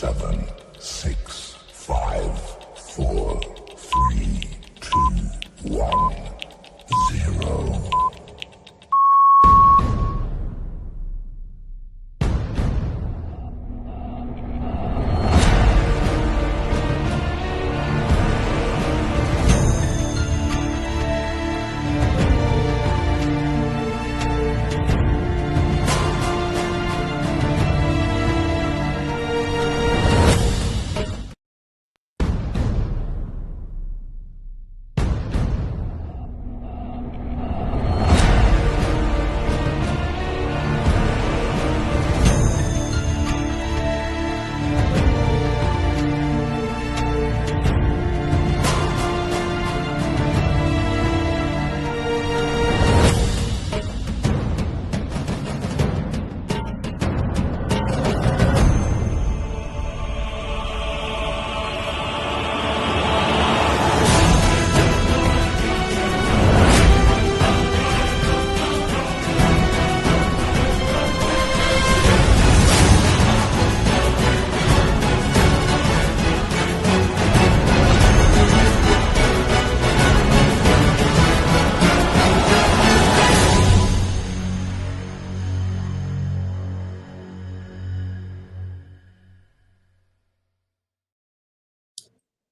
7, 6, 5, 4, 3, 2, 1, 0.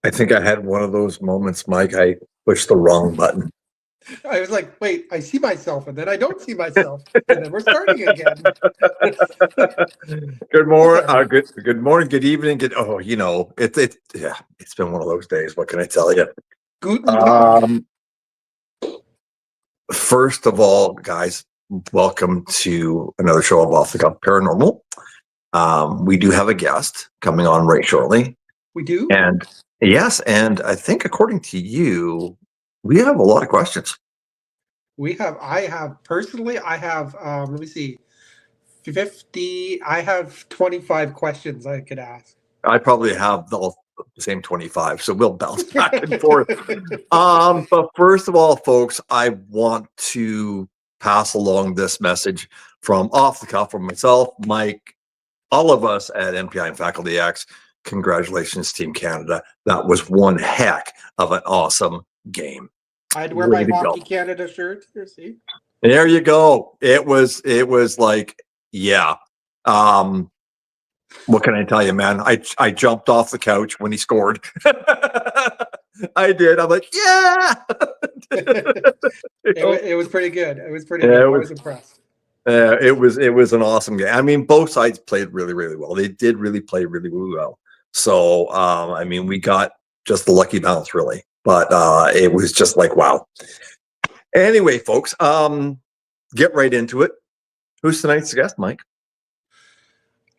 I think I had one of those moments, Mike. I pushed the wrong button. I was like, wait, I see myself, and then I don't see myself, and then we're starting again. Good morning, good morning, good evening, it's been one of those days. What can I tell you? Guten Tag. First of all, guys, welcome to another show of Off the Cuff Paranormal. We do have a guest coming on right shortly. We do? And yes, and I think according to you, we have a lot of questions. I have, let me see, 50, I have 25 questions I could ask. I probably have the same 25, so we'll bounce back and forth. But first of all, folks, I want to pass along this message from Off the Cuff from myself, Mike, all of us at MPI and Faculty X. Congratulations, Team Canada. That was one heck of an awesome game. I had to wear my Hockey Canada shirt. Here, see? There you go. It was like, yeah. What can I tell you, man? I jumped off the couch when he scored. I did. I'm like, yeah. It was pretty good. It was pretty good. I was impressed. It was an awesome game. I mean, both sides played really, really well. They did really play really, really well. So, I mean, we got just the lucky bounce, really. But it was just like, wow. Anyway, folks, get right into it. Who's tonight's guest, Mike?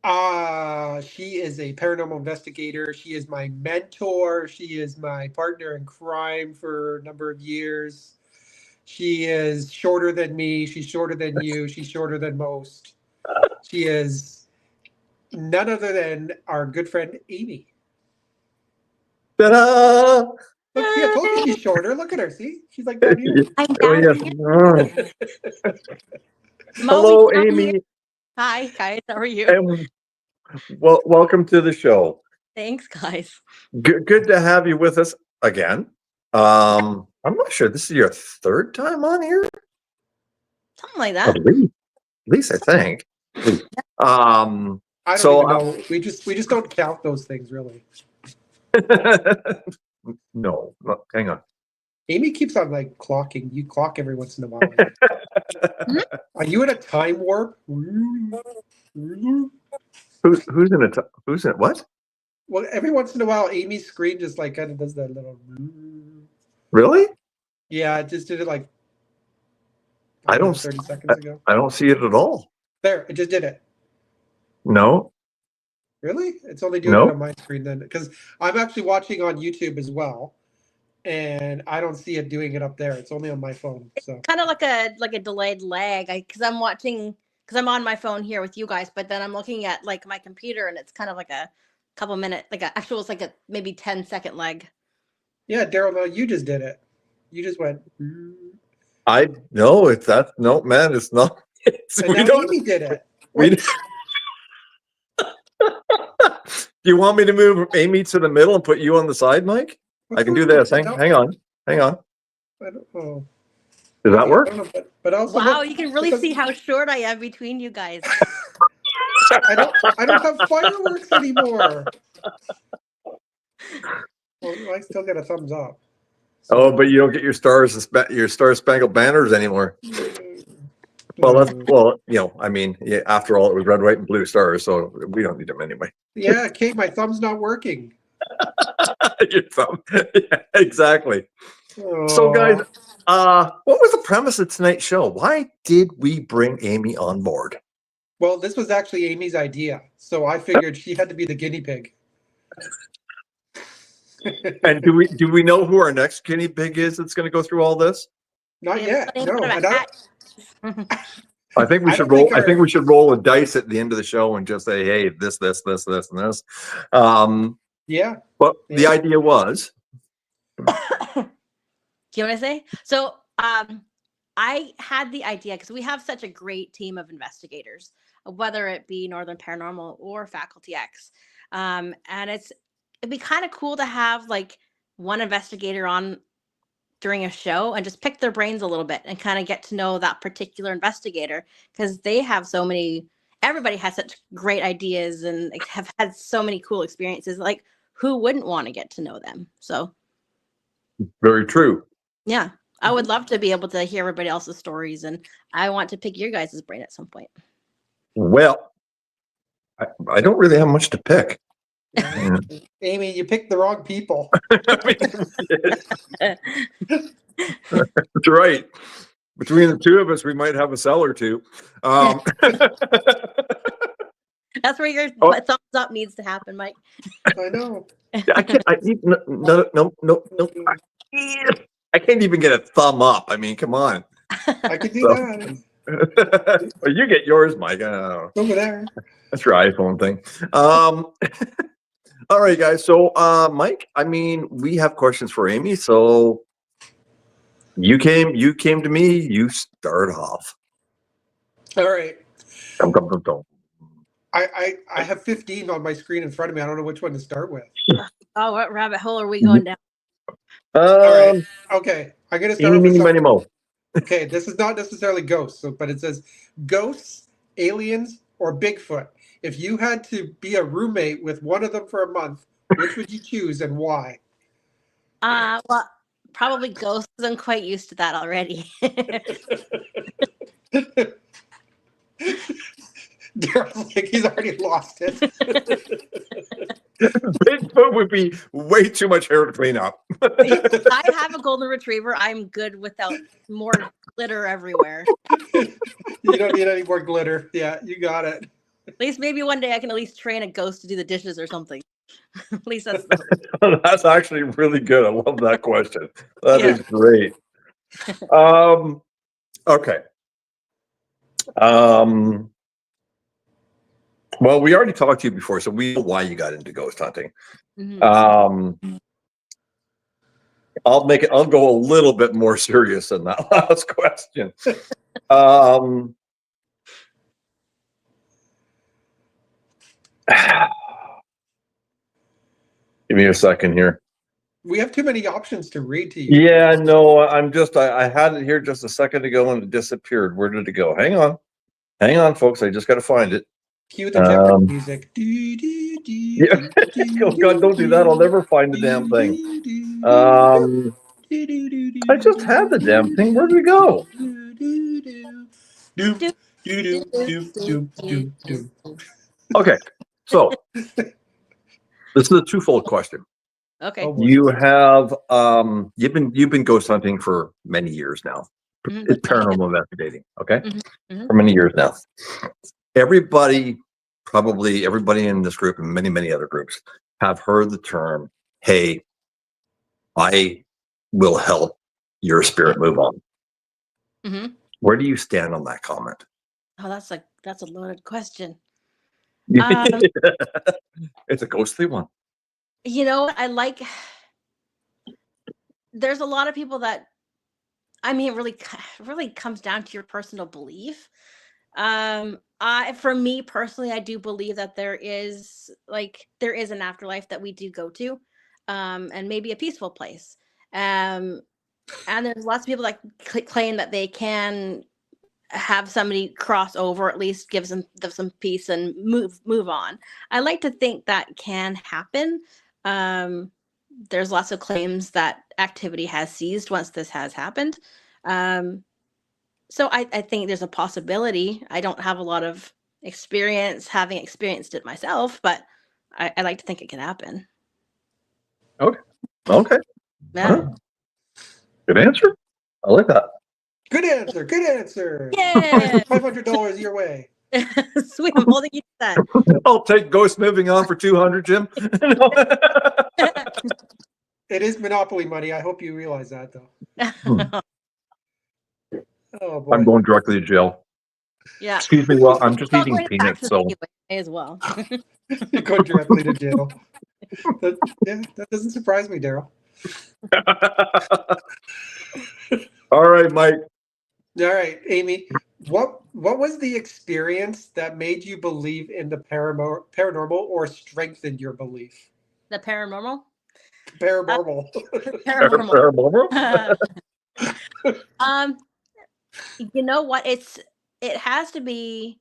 She is a paranormal investigator. She is my mentor. She is my partner in crime for a number of years. She is shorter than me. She's shorter than you. She's shorter than most. She is none other than our good friend Amy. Ta-da! Look, see, I told you she's shorter. Look at her. See, she's like down here. I'm down here. Hello, Amy. Here. Hi, guys. How are you? Well, welcome to the show. Thanks, guys. Good to have you with us again. I'm not sure. This is your third time on here? Something like that. At least I think. I don't even know. We just don't count those things, really. No, hang on. Amy keeps on like clocking. You clock every once in a while. Are you in a time warp? Who's in it? What? Well, every once in a while, Amy's screen just like kind of does that little. Really? Yeah, it just did it like. I don't. 30 seconds ago. I don't see it at all. There, it just did it. No. Really? It's only doing it on my screen then, because I'm actually watching on YouTube as well, and I don't see it doing it up there. It's only on my phone. So kind of like a delayed lag, because I'm on my phone here with you guys, but then I'm looking at like my computer, and it's kind of like a couple minute, it's like a maybe 10-second lag. Yeah, Daryl, no, you just did it. You just went. I know it's that. No, man, it's not. And now Amy did it. Do you want me to move Amy to the middle and put you on the side, Mike? I can do this. Hang on. I don't know. Does that work? I don't know, but also Wow, look, you can really see how short I am between you guys. I don't have fireworks anymore. Well, I still get a thumbs up. Oh, but you don't get your Star Spangled Banners anymore. Well, I mean, yeah, after all, it was red, white, and blue stars, so we don't need them anyway. Yeah, Kate, my thumb's not working. Your thumb. Yeah, exactly. Oh. So, guys, what was the premise of tonight's show? Why did we bring Amy on board? Well, this was actually Amy's idea, so I figured she had to be the guinea pig. And do we know who our next guinea pig is that's going to go through all this? Not yet. No. I think we should roll. I think we should roll a dice at the end of the show and just say, "Hey, this, and this." Yeah. But the idea was. Do you want to say? So, I had the idea because we have such a great team of investigators, whether it be Northern Paranormal or Faculty X, and it'd be kind of cool to have like one investigator on during a show and just pick their brains a little bit and kind of get to know that particular investigator because they have so many. Everybody has such great ideas and have had so many cool experiences. Like, who wouldn't want to get to know them? So, Very true. yeah. I would love to be able to hear everybody else's stories, and I want to pick your guys' brain at some point. Well, I don't really have much to pick. Amy, you picked the wrong people. That's right. Between the two of us, we might have a cell or two. That's where your thumbs up needs to happen, Mike. I know. I can't. No. I can't even get a thumb up. I mean, come on. I could do that. Well, you get yours, Mike. Over there. That's your iPhone thing. All right, guys. So, Mike, I mean, we have questions for Amy. So, you came to me. You start off. All right. Dum, dum, dum, dum. I have 15 on my screen in front of me. I don't know which one to start with. Oh, what rabbit hole are we going down? All right. Okay. I'm going to start with something. Okay. This is not necessarily ghosts, but it says ghosts, aliens, or Bigfoot. If you had to be a roommate with one of them for a month, which would you choose and why? Well, probably ghosts. I'm quite used to that already. Daryl's like he's already lost it. Bigfoot would be way too much hair to clean up. I have a golden retriever. I'm good without more glitter everywhere. You don't need any more glitter. Yeah, you got it. At least maybe one day I can at least train a ghost to do the dishes or something. At least that's that's actually really good. I love that question. That is great. Okay. Well, we already talked to you before, so we know why you got into ghost hunting. Mm-hmm. I'll go a little bit more serious than that last question. Give me a second here. We have too many options to read to you. Yeah, no, I had it here just a second ago and it disappeared. Where did it go? Hang on, folks. I just got to find it. Cue the Jeopardy music. Oh God, don't do that. I'll never find the damn thing. I just had the damn thing. Where did it go? Okay, so this is a twofold question. Okay. You have you've been ghost hunting for many years now. Mm-hmm. It's paranormal investigating, okay? Mm-hmm. For many years now. Probably everybody in this group and many other groups have heard the term, "Hey, I will help your spirit move on." Mm-hmm. Where do you stand on that comment? Oh, that's a loaded question. It's a ghostly one. You know, there's a lot of people that, I mean, it really comes down to your personal belief. For me personally, I do believe that there is an afterlife that we do go to, and maybe a peaceful place. Um, and there's lots of people that claim that they can have somebody cross over, at least gives them some peace and move on. I like to think that can happen. There's lots of claims that activity has ceased once this has happened. So I think there's a possibility. I don't have a lot of experience having experienced it myself, but I like to think it can happen. Okay. Yeah. Good answer. I like that. Good answer. Good answer. Yeah. $500 your way. Sweet. I'm holding you to that. I'll take Ghost Moving On for 200, Jim. It is Monopoly money. I hope you realize that, though. Oh boy. I'm going directly to jail. Yeah. Excuse me. Well, I'm just Well, eating going to peanuts, taxes so anyway, as well. You go directly to jail. That doesn't surprise me, Daryl. all right, Mike. All right, Amy. What was the experience that made you believe in the paranormal or strengthened your belief? The paranormal. Paranormal. Paranormal. You know what? It has to be.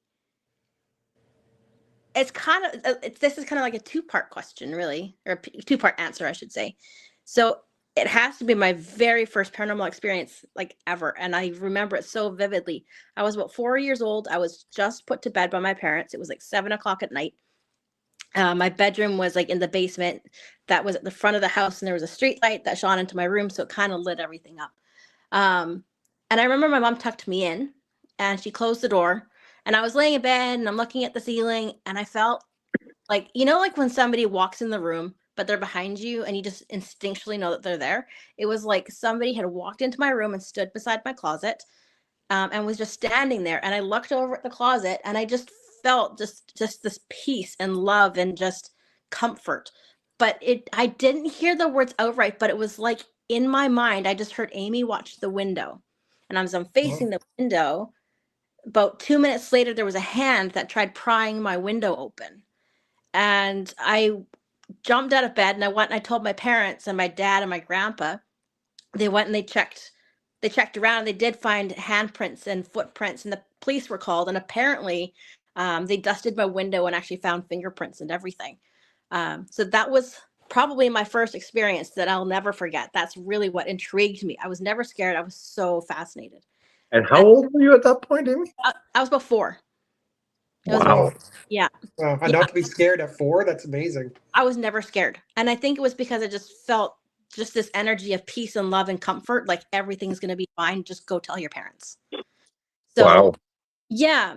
It's kind of this is kind of like a two-part question, really, or two-part answer, I should say. So it has to be my very first paranormal experience, like ever, and I remember it so vividly. I was about 4 years old. I was just put to bed by my parents. It was like 7 o'clock at night. My bedroom was like in the basement. That was at the front of the house, and there was a street light that shone into my room, so it kind of lit everything up. And I remember my mom tucked me in, and she closed the door. And I was laying in bed, and I'm looking at the ceiling, and I felt like, like when somebody walks in the room, but they're behind you, and you just instinctually know that they're there. It was like somebody had walked into my room and stood beside my closet, and was just standing there. And I looked over at the closet, and I just felt just this peace and love and just comfort. But I didn't hear the words outright, but it was like in my mind, I just heard Amy watch the window. And as I'm facing the window, about 2 minutes later, there was a hand that tried prying my window open. And I jumped out of bed, and I went and I told my parents and my dad and my grandpa. They went and they checked around, and they did find handprints and footprints, and the police were called. And apparently they dusted my window and actually found fingerprints and everything. So that was probably my first experience that I'll never forget. That's really what intrigued me. I was never scared. I was so fascinated. And how old were you at that point, Amy? I was about 4. Wow. Yeah. Wow. And not to be scared at 4, that's amazing. I was never scared. And I think it was because I just felt just this energy of peace and love and comfort, like everything's going to be fine. Just go tell your parents. So, wow. Yeah,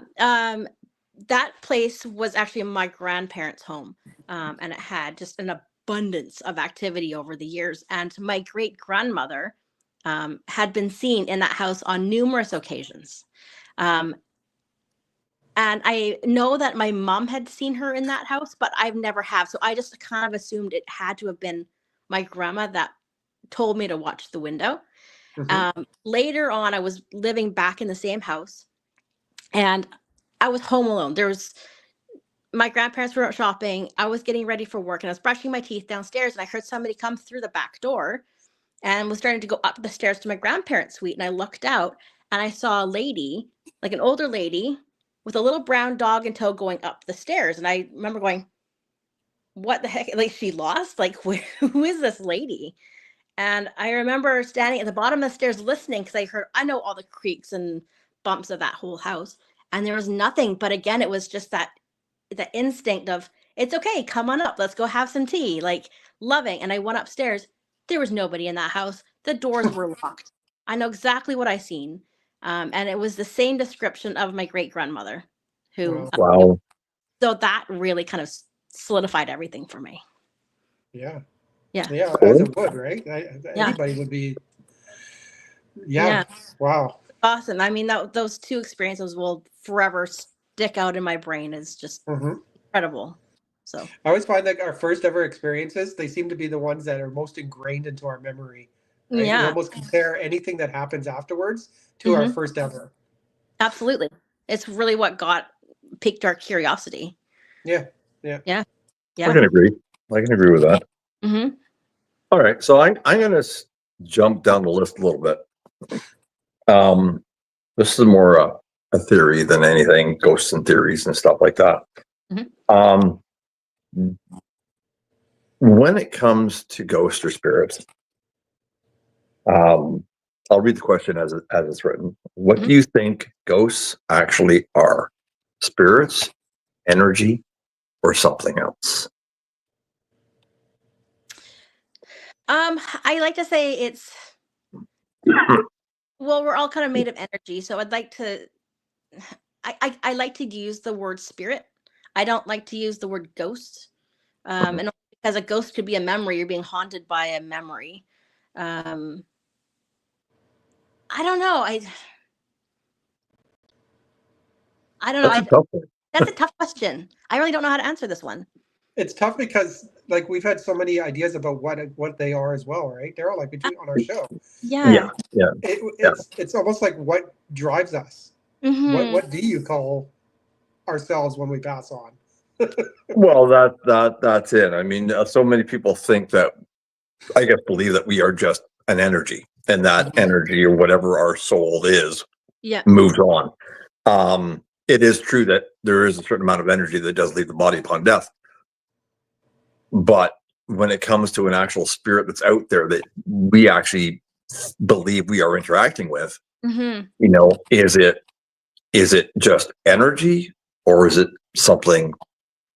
that place was actually my grandparents' home. And it had just an abundance of activity over the years. And my great grandmother had been seen in that house on numerous occasions. And I know that my mom had seen her in that house, but I've never have. So I just kind of assumed it had to have been my grandma that told me to watch the window. Later on, I was living back in the same house, and I was home alone. My grandparents were out shopping. I was getting ready for work, and I was brushing my teeth downstairs, and I heard somebody come through the back door and was starting to go up the stairs to my grandparents' suite. And I looked out, and I saw a lady, like an older lady, with a little brown dog in tow going up the stairs. And I remember going, what the heck? Like, she lost? Like, who is this lady? And I remember standing at the bottom of the stairs listening, because I know all the creaks and bumps of that whole house. And there was nothing. But again, it was just the instinct of, it's okay, come on up, let's go have some tea, like loving. And I went upstairs. There was nobody in that house. The doors were locked. I know exactly what I seen. And it was the same description of my great grandmother, who. Wow. So that really kind of solidified everything for me. Yeah. Yeah. Yeah, as it would, right? Anybody would be. Yeah. Wow. Awesome. I mean, those two experiences will forever stick out in my brain. Is just incredible. So I always find that our first ever experiences, they seem to be the ones that are most ingrained into our memory. Right? Yeah. We almost compare anything that happens afterwards to our first ever. Absolutely. It's really what piqued our curiosity. Yeah. I can agree. I can agree with that. Mm-hmm. All right, so I'm going to jump down the list a little bit. This is more a theory than anything, ghosts and theories and stuff like that. Mhm. When it comes to ghosts or spirits, I'll read the question as it's written. What do you think ghosts actually are? Spirits, energy, or something else? I like to say it's well, we're all kind of made of energy, so I'd like to I like to use the word spirit. I don't like to use the word ghost. And only because a ghost could be a memory, you're being haunted by a memory. I don't know. I don't know. That's a tough one. That's a tough question. I really don't know how to answer this one. It's tough because like we've had so many ideas about what they are as well, right? They're all like between on our show. Yeah. It's almost like what drives us. Mhm. What do you call ourselves when we pass on? Well, that's it. I mean, so many people think that, I guess, believe that we are just an energy, and that energy or whatever our soul is Yeah. moves on. It is true that there is a certain amount of energy that does leave the body upon death. But when it comes to an actual spirit that's out there that we actually believe we are interacting with, Mhm. you know, is it just energy, or is it something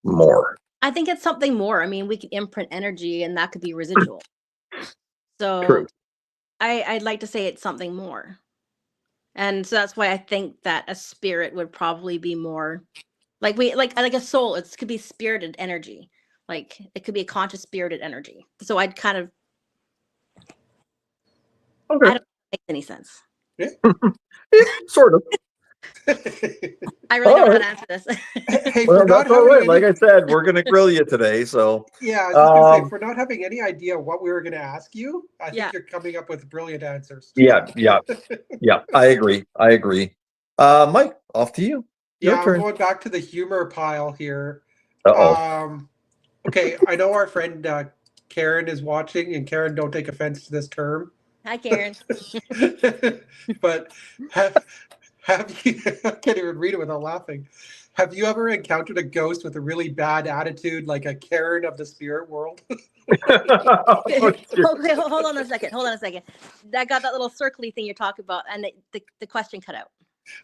more? I think it's something more. I mean, we can imprint energy, and that could be residual. So True. I'd like to say it's something more. And so that's why I think that a spirit would probably be more like like a soul. It could be spirited energy. Like it could be a conscious spirited energy. So I'd kind of I Okay. don't think it makes any sense. Sort of. I really don't know how to answer this. Hey, Well, for not that's all having right. Like any, I said, we're going to grill you today. So, yeah, I was just gonna say, um, for not having any idea what we were gonna ask you, I think Yeah. you're coming up with brilliant answers. yeah. I agree. Mike, off to you. Your Yeah, I'm turn. going back to the humor pile here. Uh-oh. Okay, I know our friend Karen is watching, and Karen, don't take offense to this term. Hi, Karen. But have you? I can't even read it without laughing. Have you ever encountered a ghost with a really bad attitude, like a Karen of the spirit world? Okay, hold on a second. Hold on a second. I got that little circly thing you're talking about, and the question cut out.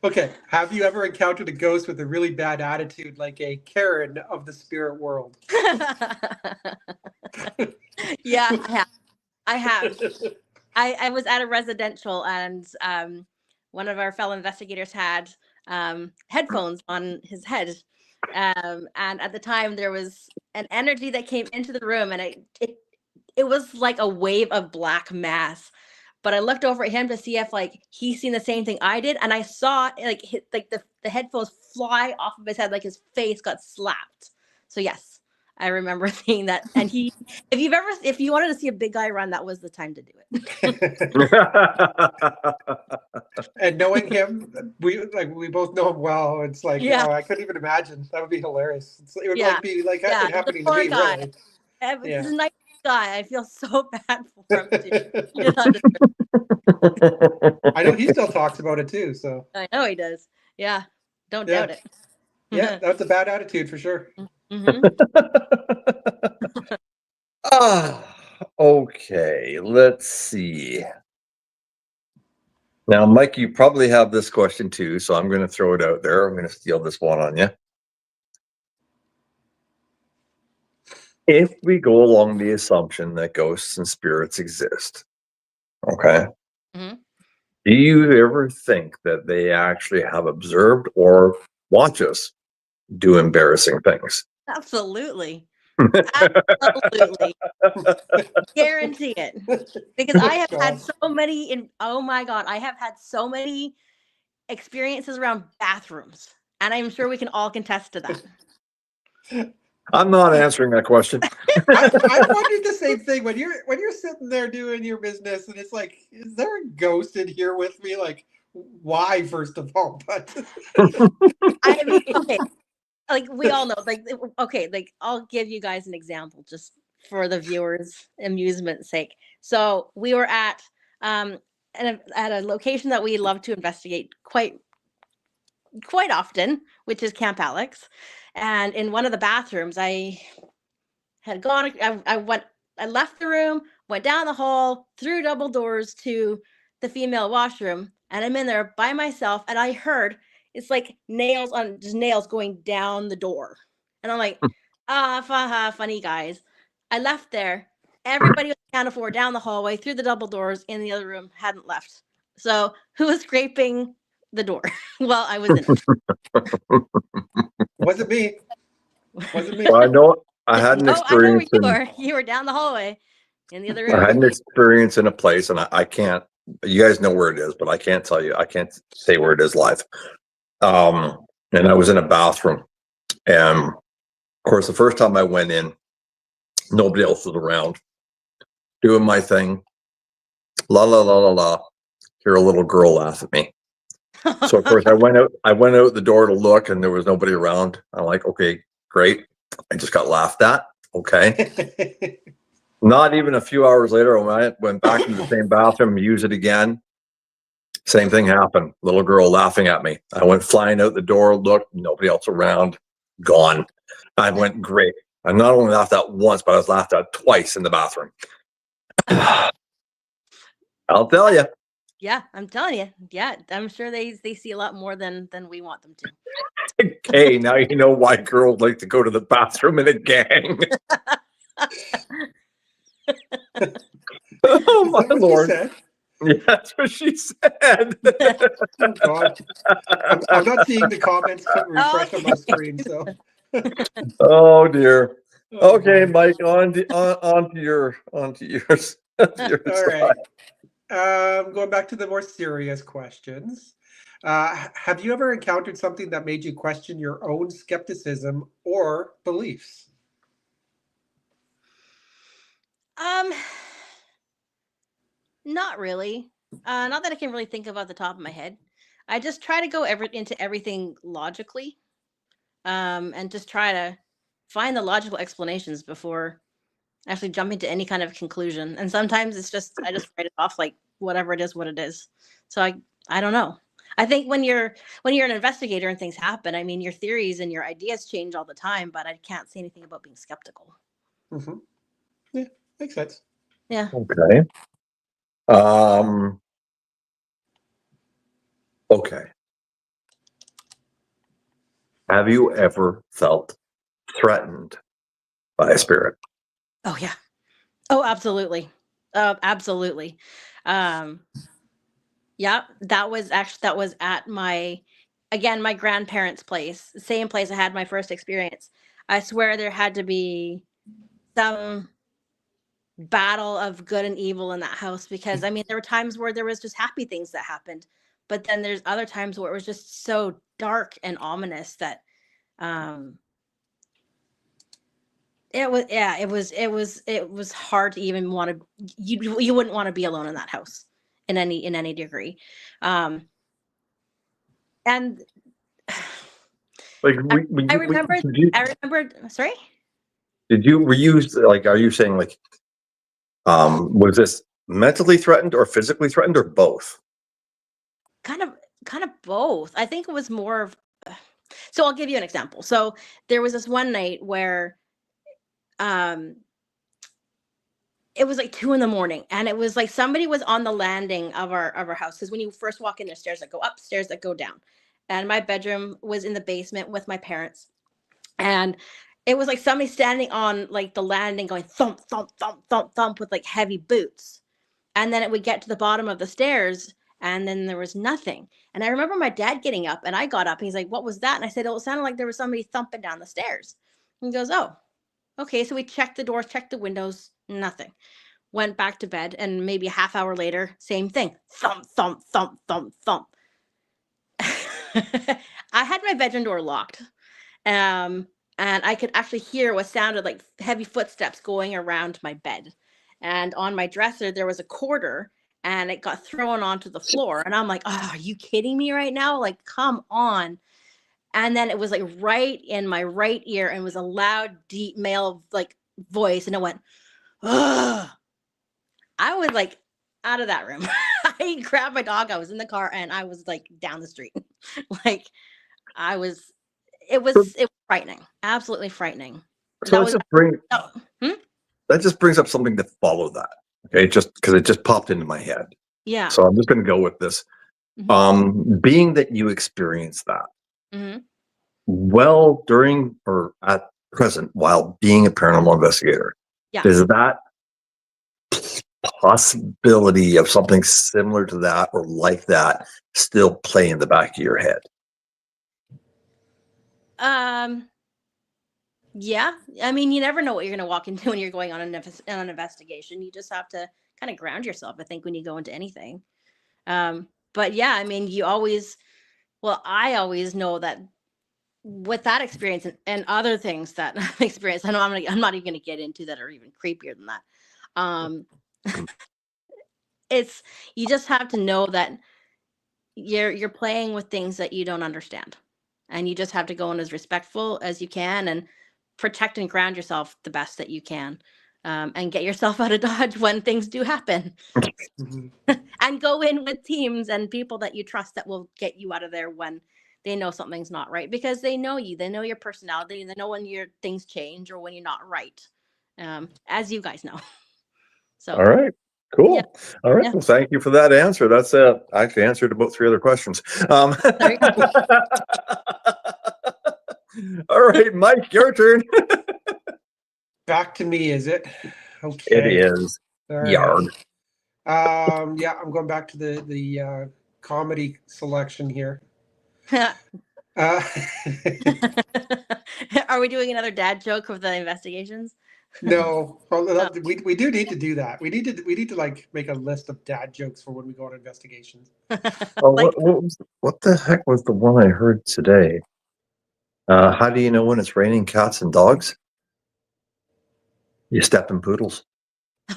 Okay, have you ever encountered a ghost with a really bad attitude, like a Karen of the spirit world? Yeah, I have. I was at a residential, and one of our fellow investigators had headphones on his head, and at the time there was an energy that came into the room, and it was like a wave of black mass. But I looked over at him to see if like he seen the same thing I did, and I saw like the headphones fly off of his head, like his face got slapped. So yes, I remember seeing that. And if you wanted to see a big guy run, that was the time to do it. And knowing him, we both know him well. It's like, Yeah. oh, I couldn't even imagine. That would be hilarious. It would Yeah. like be like Yeah, it happening the to poor me, guy. really. This is Yeah. a nice guy. I feel so bad for him too. He did not deserve I know he still talks about it too. So I know he does. Yeah. Don't Yeah. doubt it. yeah, that's a bad attitude for sure. Mhm. Okay, let's see. Now, Mike, you probably have this question too, so I'm going to throw it out there. I'm going to steal this one on you. If we go along the assumption that ghosts and spirits exist, okay, Mhm. do you ever think that they actually have observed or watch us do embarrassing things? Absolutely. Absolutely. Guarantee it. Because I have had so many oh my God, I have had so many experiences around bathrooms. And I'm sure we can all contest to that. I'm not answering that question. I wondered the same thing when you're sitting there doing your business, and it's like, is there a ghost in here with me? Like, why, first of all, but I mean, okay, like we all know, like okay, like I'll give you guys an example just for the viewers' amusement's sake. So we were at at a location that we love to investigate quite often, which is Camp Alex. And in one of the bathrooms, I had gone, I left the room, went down the hall, through double doors to the female washroom, and I'm in there by myself, and I heard it's like just nails going down the door. And I'm like, funny guys. I left there. Everybody was accounted for down the hallway, through the double doors in the other room, hadn't left. So who was scraping the door? Well, I was in it. wasn't me. Wasn't me. Well, I know I had an Oh, I know where experience you in were. You were down the hallway in the other I room. had an experience in a place, and I can't. You guys know where it is, but I can't tell you. I can't say where it is live. And I was in a bathroom, and of course, the first time I went in, nobody else was around, doing my thing. La la la la la. Hear a little girl laugh at me. So of course, I went out. I went out the door to look, and there was nobody around. I'm like, okay, great. I just got laughed at. Okay. Not even a few hours later, when I went back into the same bathroom, use it again. Same thing happened. Little girl laughing at me. I went flying out the door, looked, nobody else around, gone. I went, great. I not only laughed at once, but I was laughed at twice in the bathroom. I'll tell you. Yeah, I'm telling you. Yeah, I'm sure they see a lot more than we want them to. Hey, now you know why girls like to go to the bathroom in a gang. Oh Is my that what lord! you said? Yeah, that's what she said. Oh God, I'm not seeing the comments refresh on my screen. So, Oh dear. oh, Okay, boy. Mike, on to yours. All right. Going back to the more serious questions. Have you ever encountered something that made you question your own skepticism or beliefs? Um, not really. Not that I can really think of off the top of my head. I just try to go into everything logically, and just try to find the logical explanations before actually jumping to any kind of conclusion. And sometimes it's just I just write it off like whatever it is, what it is. So I don't know. I think when you're an investigator and things happen, I mean your theories and your ideas change all the time, but I can't say anything about being skeptical. Mm-hmm. Yeah, makes sense. Yeah. Okay. Okay. Have you ever felt threatened by a spirit? Oh yeah. Oh, absolutely. Absolutely. Um, yeah, that was at my grandparents' place, same place I had my first experience. I swear there had to be some battle of good and evil in that house because I mean there were times where there was just happy things that happened, but then there's other times where it was just so dark and ominous that um it was hard to even want to you wouldn't want to be alone in that house in any degree. Um and Like, I remember did you, I remembered sorry? were you like, are you saying like, was this mentally threatened or physically threatened or both? Kind of kind of both. I think it was more of so I'll give you an example. So there was this one night where um it was like 2 in the morning and it was like somebody was on the landing of our house because when you first walk in, there's stairs that go up, stairs that go down, and my bedroom was in the basement with my parents, and it was like somebody standing on like the landing going thump thump thump thump thump with like heavy boots, and then it would get to the bottom of the stairs and then there was nothing. And I remember my dad getting up and I got up and he's like, what was that? And I said, oh, it sounded like there was somebody thumping down the stairs. And he goes, oh, okay. So we checked the doors, checked the windows, nothing. Went back to bed, and maybe a half hour later, same thing. Thump, thump, thump, thump, thump. I had my bedroom door locked. Um, and I could actually hear what sounded like heavy footsteps going around my bed. And on my dresser, there was a quarter, and it got thrown onto the floor. And I'm like, oh, are you kidding me right now? Like, come on. And then it was like right in my right ear, and it was a loud, deep male like voice, and it went, ugh. I was like out of that room. I grabbed my dog. I was in the car, and I was like down the street. Like I was, it was frightening, absolutely frightening. So That was oh, that just brings up something to follow that. Okay, just because it just popped into my head. yeah. So I'm just going to go with this. Being that you experienced that, well, during or at present, while being a paranormal investigator, Yeah. is that possibility of something similar to that or like that still play in the back of your head? Yeah. I mean, you never know what you're going to walk into when you're going on an investigation. You just have to kind of ground yourself, I think, when you go into anything. But yeah, I mean, I always know that with that experience and other things that I've experienced, I'm not even going to get into that are even creepier than that. It's, you just have to know that you're playing with things that you don't understand, and you just have to go in as respectful as you can and protect and ground yourself the best that you can, and get yourself out of Dodge when things do happen. And go in with teams and people that you trust that will get you out of there when they know something's not right, because they know you, they know your personality, and they know when your things change or when you're not right, as you guys know. So All right. Cool. Yeah. All right. Yeah. Well, thank you for that answer. That's I actually answered about 3 other questions. There you go. All right, Mike, your turn. Back to me, is it? Okay. It is. All right. Yard. Yeah, I'm going back to the comedy selection here. Uh, Are we doing another dad joke of the investigations? no, we do need to do that. We need to like make a list of dad jokes for when we go on investigations. Oh, Like, what the heck was the one I heard today? How do you know when it's raining cats and dogs? You step in poodles.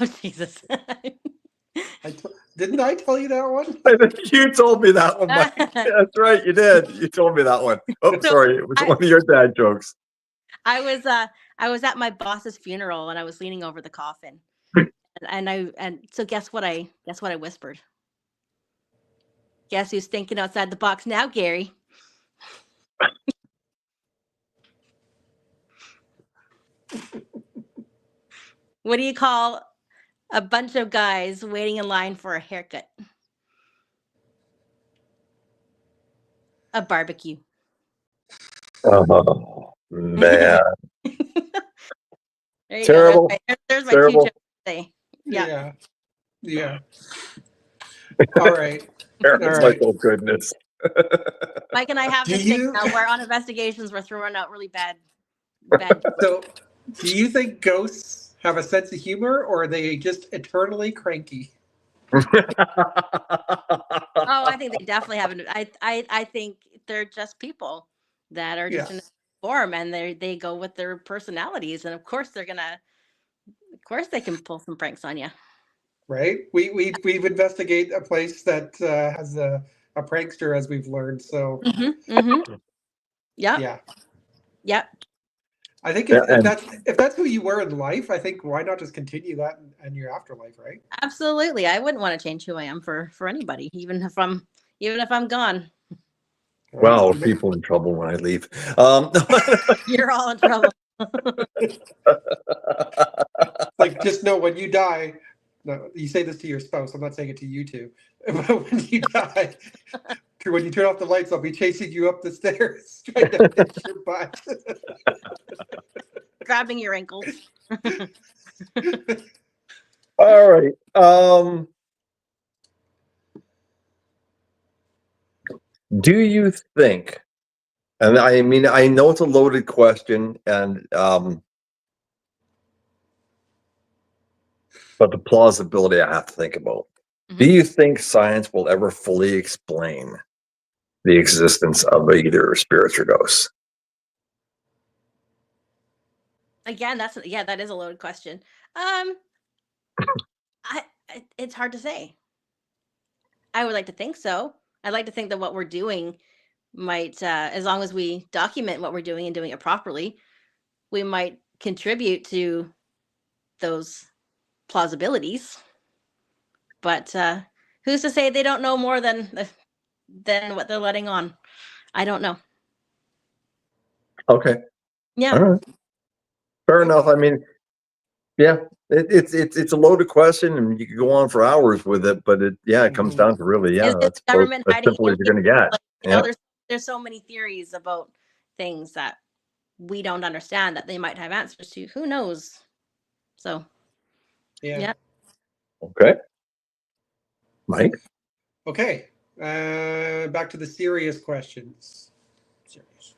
oh Jesus. Didn't I tell you that one? I think you told me that one, Mike. That's right, you did. You told me that one. Oh, sorry, it was one of your dad jokes. I was at my boss's funeral, and I was leaning over the coffin. and so guess what I whispered? Guess who's thinking outside the box now, Gary? What do you call a bunch of guys waiting in line for a haircut? A barbecue. Oh man. There you Terrible. go. There's my Terrible. 2 jokes today. Yeah. Yeah. All right. Parents like, oh goodness. Mike and I have Do this thing you- now where on investigations we're throwing out really bad jokes. So, do you think ghosts have a sense of humor, or are they just eternally cranky? Oh, I think they definitely have. I think they're just people that are just in a form, and they go with their personalities, and of course they can pull some pranks on you. Right? We've investigated a place that has a prankster, as we've learned. So, Yeah. I think if that's who you were in life, I think why not just continue that in your afterlife, right? Absolutely. I wouldn't want to change who I am for anybody, even if I'm gone. Well, people in trouble when I leave. You're all in trouble. Like, just know when you die. No, you say this to your spouse. I'm not saying it to you two. But when you die, when you turn off the lights, I'll be chasing you up the stairs, trying to fix your butt. Grabbing your ankles. All right. Do you think, and I mean, I know it's a loaded question, and but the plausibility I have to think about. Do you think science will ever fully explain the existence of either spirits or ghosts? Again, that is a loaded question. It's hard to say. I would like to think so. I'd like to think that what we're doing might, as long as we document what we're doing and doing it properly, we might contribute to those plausibilities. But who's to say they don't know more than what they're letting on? I don't know. Okay. Yeah. All right. Fair enough. I mean, yeah, it's a loaded question, and you could go on for hours with it. But it comes down to really, Is the that's about government as hiding simple as you're going to information? get. You know, Yeah. there's so many theories about things that we don't understand that they might have answers to. Who knows? So yeah. Okay. Mike. Okay. Back to the serious questions. Serious.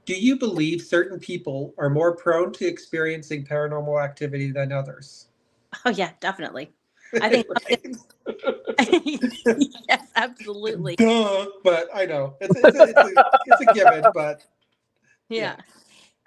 Do you believe certain people are more prone to experiencing paranormal activity than others? Oh yeah, definitely. I think yes, absolutely. Duh, but I know it's a given. But Yeah.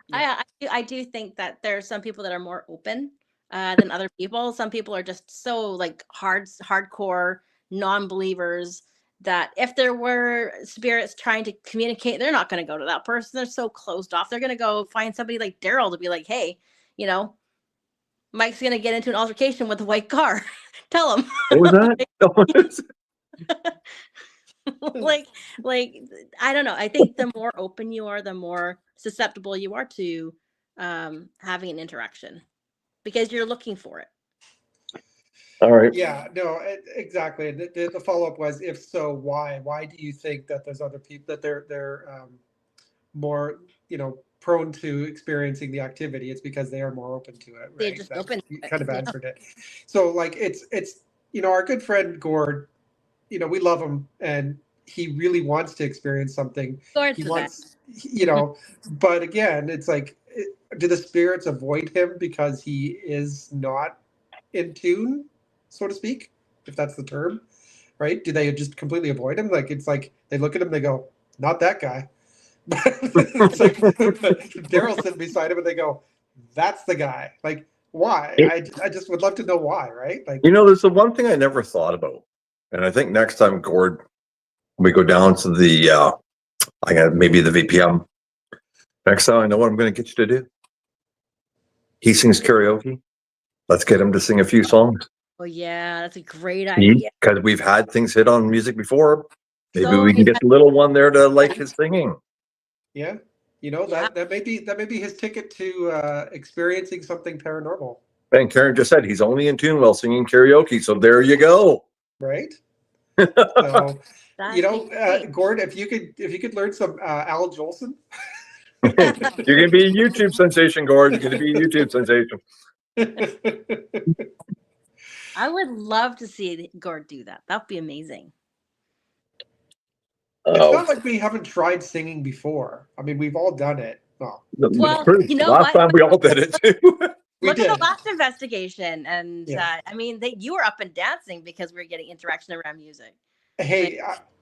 Yeah. I do think that there are some people that are more open than other people. Some people are just so like hardcore non-believers that if there were spirits trying to communicate, they're not going to go to that person. They're so closed off. They're going to go find somebody like Daryl to be like, hey, you know, Mike's going to get into an altercation with a white car. Tell him. What was that? like I don't know. I think the more open you are, the more susceptible you are to having an interaction because you're looking for it. All right. Yeah, no, exactly. The follow up was, if so, why? Why do you think that there's other people that they're more, prone to experiencing the activity? It's because they are more open to it, They're right? just That open. you kind of answered it. So like it's our good friend Gord, we love him, and he really wants to experience something. Gord's He the wants, but again, it's like, do the spirits avoid him because he is not in tune, so to speak, if that's the term, right? Do they just completely avoid him? Like, it's like they look at him, they go, not that guy. It's like Daryl's sitting beside him, and they go, that's the guy. Like, why? I just would love to know why, right? Like, There's the one thing I never thought about, and I think next time, Gord, we go down to the I got maybe the VPM. Next time, I know what I'm going to get you to do. He sings karaoke. Let's get him to sing a few songs. Oh yeah, that's a great idea. Because we've had things hit on music before. Maybe So we can get the little one there to like his singing. yeah, that may be his ticket to experiencing something paranormal, And Karen just said he's only in tune while singing karaoke. So there you go. right? So That's Gord, if you could learn some Al Jolson. You're going to be a YouTube sensation, Gord. You're going to be a YouTube sensation. I would love to see Gord do that. That'd be amazing. It's not like we haven't tried singing before. I mean, we've all done it. Well, last time we all did it too. Look at the last investigation, and Yeah. I mean, you were up and dancing because we were getting interaction around music. Hey,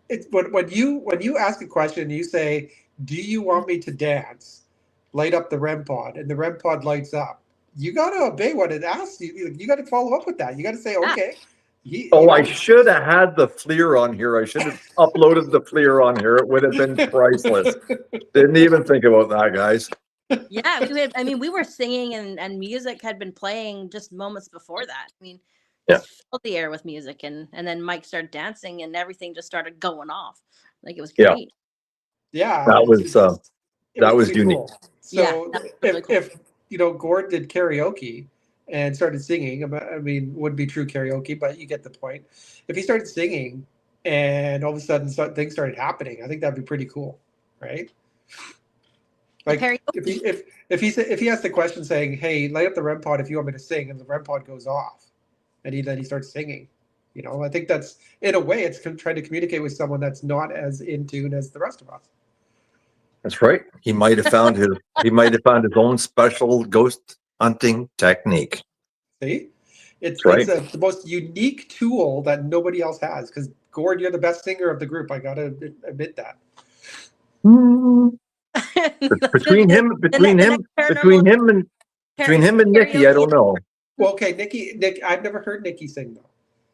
it's when you ask a question, you say, "Do you want me to dance?" Light up the REM pod, and the REM pod lights up. You got to obey what it asks you. You got to follow up with that. You got to say, "Okay." I should have had the FLIR on here. I should have uploaded the FLIR on here. It would have been priceless. Didn't even think about that, guys. Yeah, we were singing and music had been playing just moments before that. I mean, just filled the air with music, and then Mike started dancing, and everything just started going off. Like, it was great. Yeah, that was unique. Cool. So if Gord did karaoke and started singing, I mean, wouldn't be true karaoke, but you get the point. If he started singing and all of a sudden things started happening, I think that'd be pretty cool, right? Like, if he asks the question saying, "Hey, light up the REM pod if you want me to sing," and the REM pod goes off, and then he starts singing, I think that's, in a way, it's trying to communicate with someone that's not as in tune as the rest of us. That's right. He might have found his own special ghost hunting technique. See, it's the most unique tool that nobody else has. Because Gord, you're the best singer of the group. I gotta admit that. Between him and Nikki, I don't know. Well, okay, Nick, I've never heard Nikki sing though.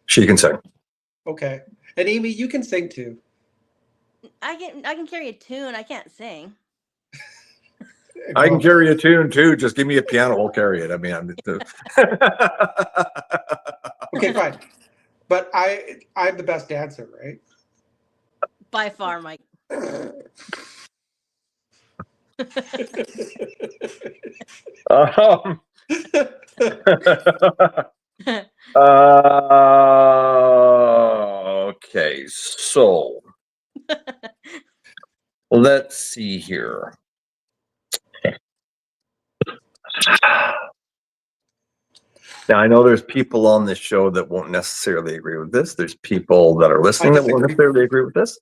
She can sing. Okay. And Amy, you can sing too. I can carry a tune. I can't sing. I can Well, carry a tune too. Just give me a piano, I'll carry it. I mean, okay, fine. But I'm the best dancer, right? By far, Mike. um, okay, so let's see here. Now, I know there's people on this show that won't necessarily agree with this. There's people that are listening that won't disagree. necessarily agree with this.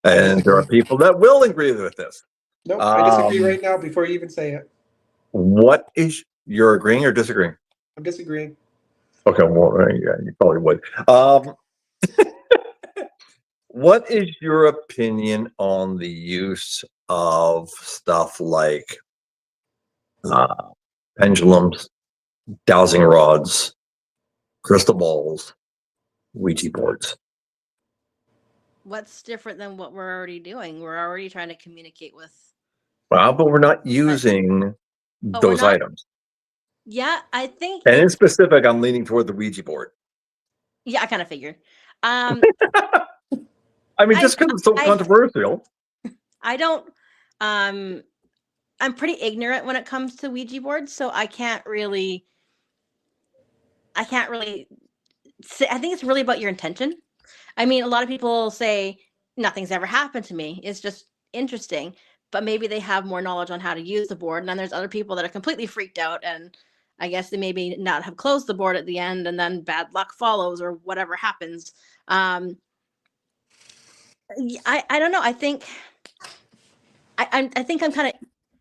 I And there are disagree. people that will agree with this. Nope, I disagree Um, right now before you even say it. What is, you're agreeing or disagreeing? I'm disagreeing. Okay, well, yeah, you probably would. What is your opinion on the use of stuff like pendulums, dowsing rods, crystal balls, Ouija boards? What's different than what we're already doing? We're already trying to communicate with. Well, but we're not using But we're those not- items. Yeah, I think. And in specific, I'm leaning toward the Ouija board. Yeah, I kind of figured. I mean, just because it's so controversial. I don't. I'm pretty ignorant when it comes to Ouija boards, so I can't really say. I think it's really about your intention. I mean, a lot of people say nothing's ever happened to me. It's just interesting, but maybe they have more knowledge on how to use the board. And then there's other people that are completely freaked out, and I guess they maybe not have closed the board at the end, and then bad luck follows or whatever happens. I don't know. I think I think I'm kind of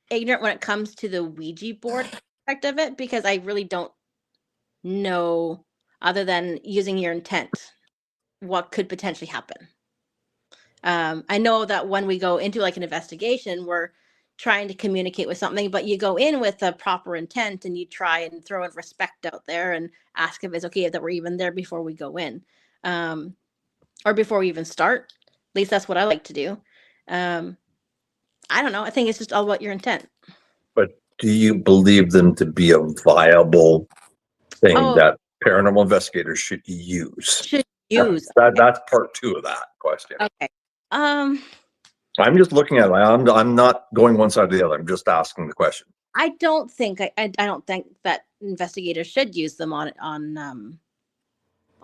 ignorant when it comes to the Ouija board aspect of it, because I really don't know, other than using your intent, what could potentially happen. I know that when we go into like an investigation, we're trying to communicate with something, but you go in with a proper intent and you try and throw in respect out there and ask if it's okay that we're even there before we go in, or before we even start. At least that's what I like to do. I don't know. I think it's just all about your intent. But do you believe them to be a viable thing that paranormal investigators should use? Should use. That's part two of that question. Okay. I'm just looking at it. I'm not going one side or the other. I'm just asking the question. I don't think I don't think that investigators should use them on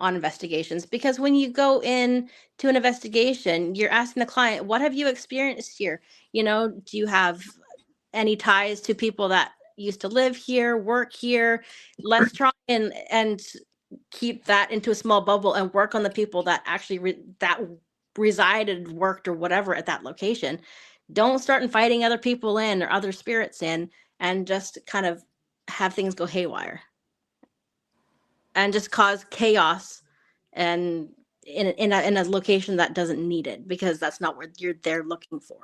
investigations, because when you go in to an investigation, you're asking the client, what have you experienced here? You know, do you have any ties to people that used to live here, work here? Let's try and keep that into a small bubble and work on the people that actually resided, worked, or whatever at that location. Don't start inviting other people in or other spirits in and just kind of have things go haywire and just cause chaos and in a location that doesn't need it, because that's not what you're there looking for.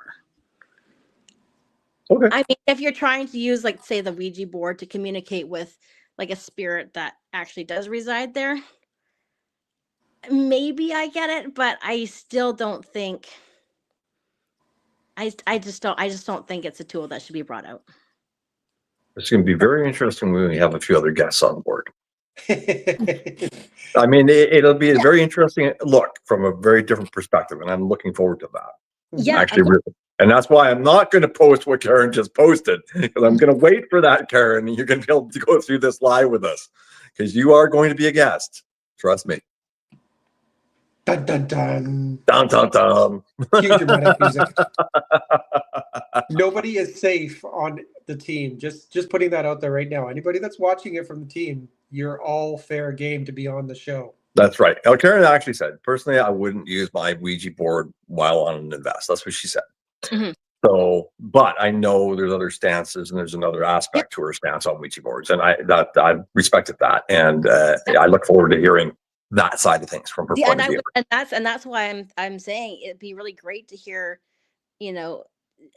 Okay. I mean, if you're trying to use, like, say, the Ouija board to communicate with like a spirit that actually does reside there, maybe I get it, but I still don't think I just don't think it's a tool that should be brought out. It's going to be very interesting when we have a few other guests on board. I mean, it'll be a very interesting look from a very different perspective, and I'm looking forward to that. Yeah, Actually, really. And that's why I'm not going to post what Karen just posted, because I'm going to wait for that, Karen. You're going to be able to go through this live with us, because you are going to be a guest. Trust me. Dun dun dun. Dun dun dun. Cue dramatic music. Nobody is safe on the team. Just putting that out there right now. Anybody that's watching it from the team, you're all fair game to be on the show. That's right. Now, Karen actually said, personally, I wouldn't use my Ouija board while on an invest. That's what she said. Mhm. So, but I know there's other stances and there's another aspect to her stance on Ouija boards, and I respected that, and I look forward to hearing that side of things from her point of view. And that's why I'm saying it'd be really great to hear, you know,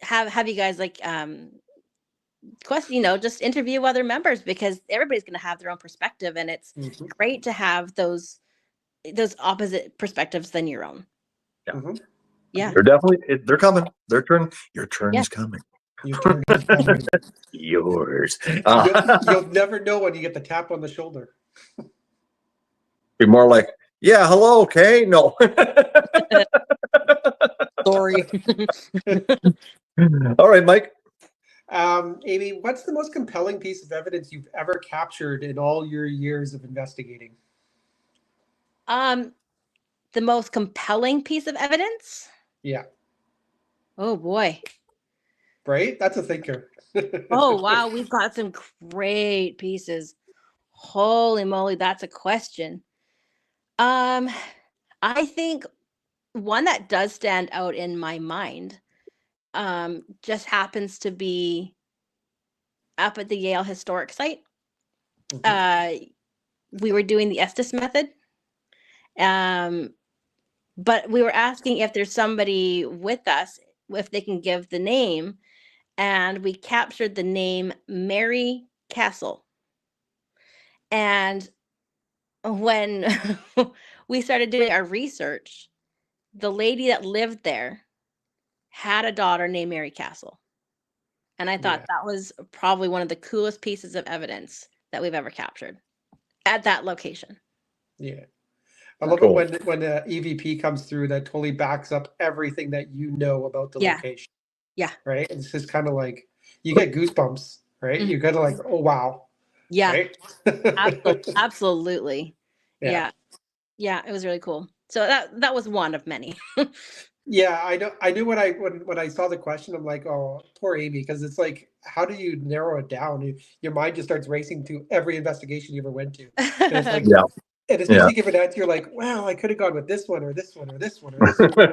have you guys like question, you know, just interview other members, because everybody's going to have their own perspective, and it's great to have those those opposite perspectives than your own. Yeah. Mhm. Yeah. They're coming. Your turn Yeah. is coming. Your turn is coming. Yours. You'll never know when you get the tap on the shoulder. Be more like, yeah, hello, okay? No. Sorry. All right, Mike. Amy, what's the most compelling piece of evidence you've ever captured in all your years of investigating? The most compelling piece of evidence? Yeah, Oh boy. right? That's a thinker. Oh wow, we've got some great pieces. Holy moly, that's a question. I think one that does stand out in my mind just happens to be up at the Yale Historic Site. We were doing the Estes method, but we were asking if there's somebody with us, if they can give the name, and we captured the name Mary Castle. And when we started doing our research, the lady that lived there had a daughter named Mary Castle. And I thought that was probably one of the coolest pieces of evidence that we've ever captured at that location. Yeah. I love Cool. it when the EVP comes through that totally backs up everything that you know about the Yeah. location. Yeah. Right? It's just kind of like you get goosebumps, right? Mhm. You're kind of like, oh wow. Yeah. Right? Absolutely. Yeah. Yeah. Yeah, it was really cool. So that was one of many. Yeah, I know. I knew when I saw the question, I'm like, oh, poor Amy, because it's like, how do you narrow it down? Your mind just starts racing to every investigation you ever went to, and it's like, Yeah. and as soon as you give an answer, you're like, well, I could have gone with this one or this one or this one or this one.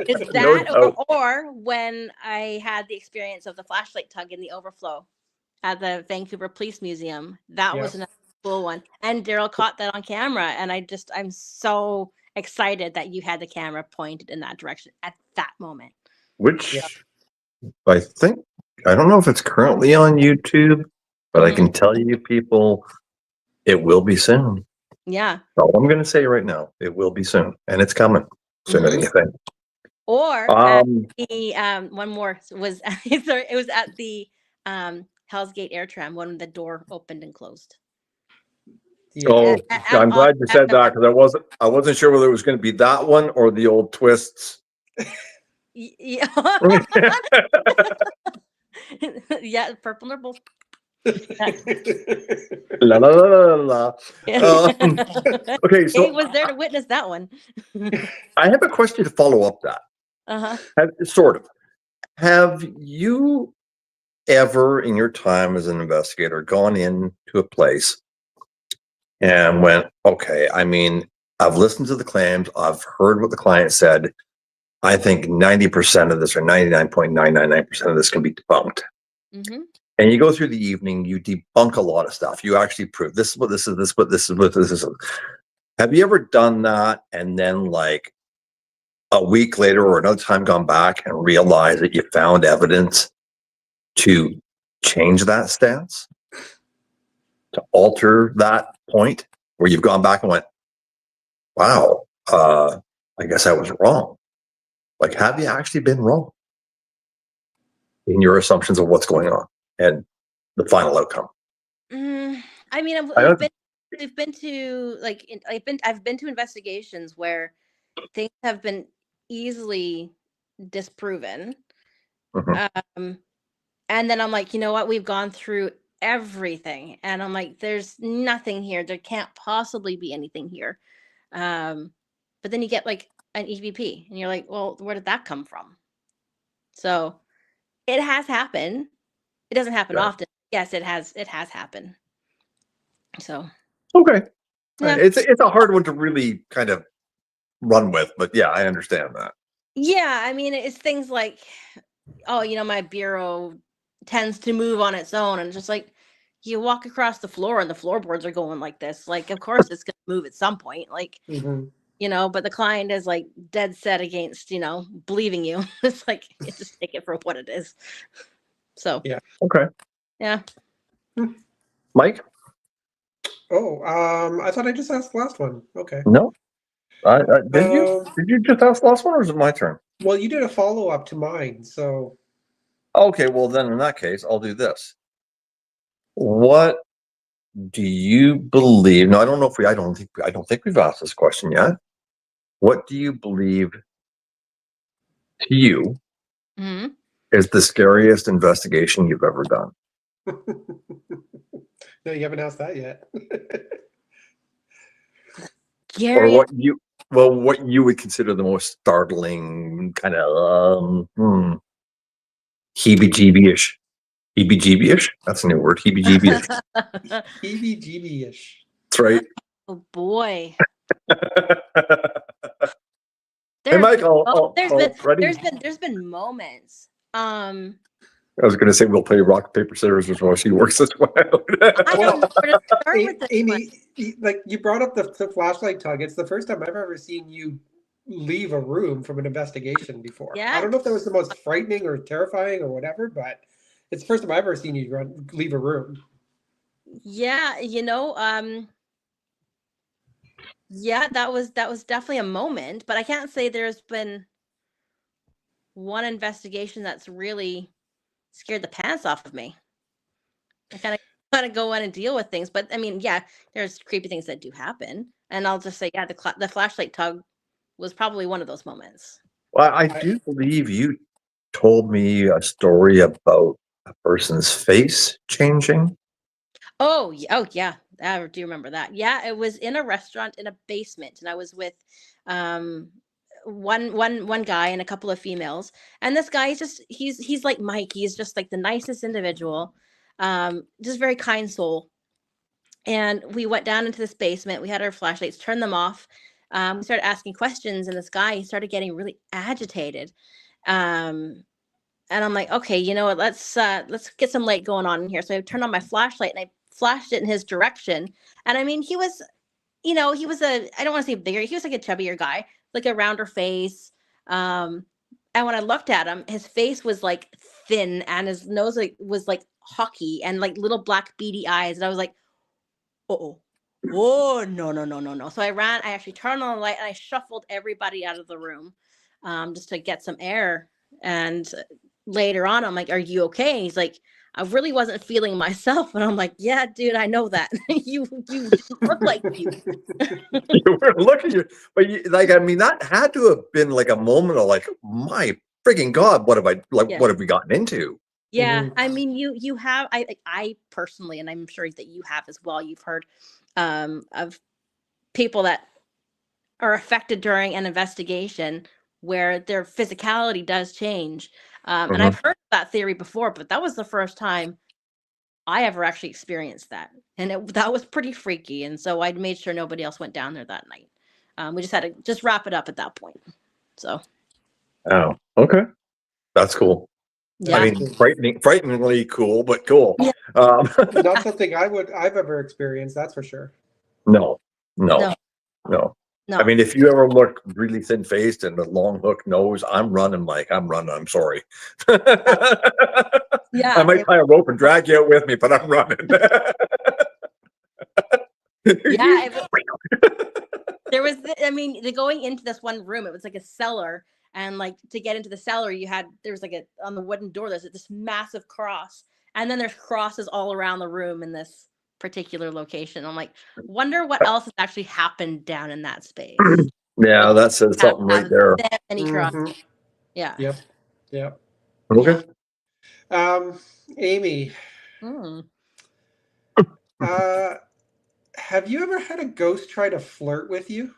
It's No that doubt. or when I had the experience of the flashlight tug in the overflow at the Vancouver Police Museum. That was another cool one. And Daryl caught that on camera. And I'm so excited that you had the camera pointed in that direction at that moment. Which I think, I don't know if it's currently on YouTube, but I can tell you people, it will be soon. Yeah. All I'm going to say right now, it will be soon, and it's coming sooner than you think. Or the one more was sorry, it was at the Hell's Gate Air Tram when the door opened and closed. Yeah. Oh, I'm glad you said that because I wasn't sure whether it was going to be that one or the old twists. Yeah. Yeah, purple or both. La la la la la. Okay, so Kate was there to witness that one. I have a question to follow up that. Sort of. Have you ever in your time as an investigator gone into a place and went, okay, I mean, I've listened to the claims, I've heard what the client said. I think 90% of this or 99.999% of this can be debunked. And you go through the evening, you debunk a lot of stuff. You actually prove this is what this is, this is what this is, what this is. Have you ever done that and then like a week later or another time gone back and realized that you found evidence to change that stance, to alter that point where you've gone back and went, wow, I guess I was wrong. Like, have you actually been wrong in your assumptions of what's going on and the final outcome? I mean, we've been to like I've been to investigations where things have been easily disproven. And then I'm like, you know what? We've gone through everything. And I'm like, there's nothing here. There can't possibly be anything here. But then you get like an EVP and you're like, well, where did that come from? So it has happened. It doesn't happen often. Yes, it has happened. So okay. Yeah. It's a hard one to really kind of run with, but yeah, I understand that. Yeah, I mean, it's things like, oh, you know, my bureau tends to move on its own, and just like you walk across the floor and the floorboards are going like this. Like, of course, it's gonna move at some point. Like, you know, but the client is like dead set against, you know, believing you. It's like you just take it for what it is. So yeah. Okay. Yeah. Mike? Oh, I thought I just asked the last one. Okay. No. Did you? Um, Did you just ask the last one, or is it my turn? well, you did a follow-up to mine, so Okay, well then in that case, I'll do this. What do you believe? No, I don't know if we. I don't think we've asked this question yet. What do you believe to you Hmm. is the scariest investigation you've ever done? no, you haven't asked that yet. Or Gary, what you would consider the most startling kind of heebie-jeebie-ish. Heebie-jeebie-ish? That's a new word. Heebie-jeebie-ish. EBGB-ish. That's right. oh boy. Hey, There have Mike, been, ready? there's been moments. I was going to say we'll play rock, paper, scissors as well. She works this one out. I don't know where to start with this one. Amy, like you brought up the flashlight tug. It's the first time I've ever seen you leave a room from an investigation before. Yeah. I don't know if that was the most frightening or terrifying or whatever, but it's the first time I've ever seen you leave a room. Yeah, yeah, that was definitely a moment, but I can't say there's been one investigation that's really scared the pants off of me. I kind of go in and deal with things, but I mean, yeah, there's creepy things that do happen, and I'll just say, yeah, the flashlight tug was probably one of those moments. Well, I do believe you told me a story about a person's face changing. Oh, yeah, I do remember that. Yeah, it was in a restaurant in a basement, and I was with um one guy and a couple of females. And this guy is just he's like Mike. He's just like the nicest individual, just very kind soul. And we went down into this basement. We had our flashlights, turned them off. We started asking questions, and this guy he started getting really agitated. Um, and I'm like, okay, you know what? Let's get some light going on in here. So I turned on my flashlight and I flashed it in his direction. And I mean, he was, he was I don't want to say bigger. He was like a chubbier guy, like a rounder face. And when I looked at him, his face was like thin, and his nose was like hawky, and like little black beady eyes. And I was like, oh, no, no, no, no, no. So I actually turned on the light and I shuffled everybody out of the room, just to get some air. And later on, I'm like, are you okay? He's like, I really wasn't feeling myself. And I'm like, yeah, dude, I know that. you didn't look like you. You were looking, but I mean, that had to have been like a moment of like, my freaking God, what have Yeah. what have we gotten into? Yeah, Mhm. I mean, you have I personally, and I'm sure that you have as well. You've heard of people that are affected during an investigation where their physicality does change. And I've heard that theory before, but that was the first time I ever actually experienced that, and that was pretty freaky. And so I made sure nobody else went down there that night. We just had to just wrap it up at that point. So Oh, okay, that's cool. yeah. I mean, frighteningly cool, but cool. Yeah. Not something I've ever experienced, that's for sure. No. No. I mean, if you ever look really thin-faced and a long hook nose, I'm running, Mike. I'm running. I'm sorry. Yeah, I might tie a rope and drag you out with me, but I'm running. yeah. There was, I mean, the going into this one room, it was like a cellar, and like to get into the cellar, there was like on the wooden door, there's this massive cross, and then there's crosses all around the room in this particular location. I'm like, wonder what else has actually happened down in that space. Yeah, Like, that says something right there. that many crosses. Mhm. Yeah. Yep. Okay. Amy, have you ever had a ghost try to flirt with you?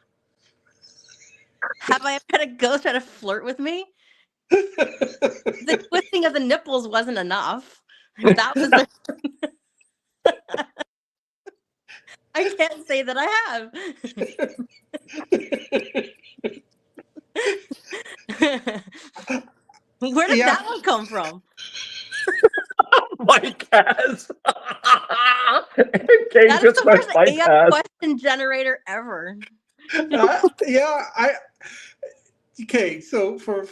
Have I ever had a ghost try to flirt with me? The twisting of the nipples wasn't enough. That was I can't say that I have. Where did that one come from? Mike has. That is the first AI question generator ever. Okay, so for